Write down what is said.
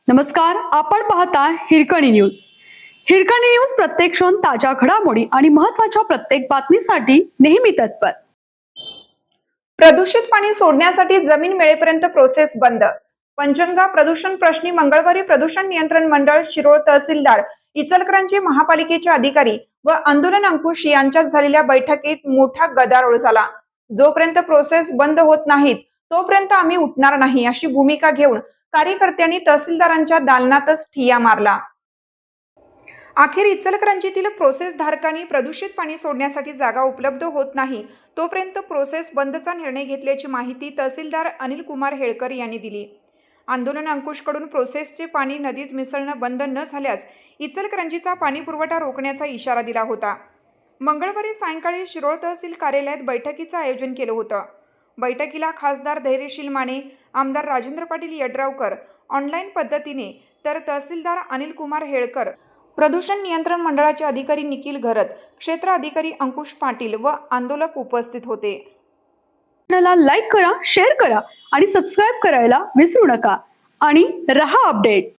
नमस्कार, आपण पाहता हिरकणी न्यूज. हिरकणी न्यूज प्रत्येक क्षण ताज्या घडामोडी आणि महत्त्वाच्या प्रत्येक बातमीसाठी नेहमी तत्पर. प्रदूषित पाणी सोडण्यासाठी जमीन मिळेपर्यंत प्रोसेस बंद. पंचगंगा प्रदूषण प्रश्नी मंगळवारी प्रदूषण नियंत्रण मंडळ, शिरोळ तहसीलदार, इचलकरंजी महापालिकेचे अधिकारी व आंदोलन अंकुश यांच्यात झालेल्या बैठकीत मोठा गदारोळ झाला. जोपर्यंत प्रोसेस बंद होत नाहीत तोपर्यंत आम्ही उठणार नाही, अशी भूमिका घेऊन कार्यकर्त्यांनी तहसीलदारांच्या दालनातच ठिय्या मारला. अखेर इचलकरंजीतील प्रोसेस धारकांनी प्रदूषित पाणी सोडण्यासाठी जागा उपलब्ध होत नाही तोपर्यंत प्रोसेस बंदचा निर्णय घेतल्याची माहिती तहसीलदार अनिल कुमार हेळकर यांनी दिली. आंदोलन अंकुशकडून प्रोसेसचे पाणी नदीत मिसळणं बंद न झाल्यास इचलकरंजीचा पाणी पुरवठा रोखण्याचा इशारा दिला होता. मंगळवारी सायंकाळी शिरोळ तहसील कार्यालयात बैठकीचं आयोजन केलं होतं. बैठकीला खासदार धैर्यशील माने, आमदार राजेंद्र पाटील यड्रावकर ऑनलाईन पद्धतीने, तर तहसीलदार अनिल कुमार हेळकर, प्रदूषण नियंत्रण मंडळाचे अधिकारी निखिल घरत, क्षेत्र अधिकारी अंकुश पाटील व आंदोलक उपस्थित होते. चॅनलला लाईक करा, शेअर करा आणि सबस्क्राईब करायला विसरू नका आणि रहा अपडेट.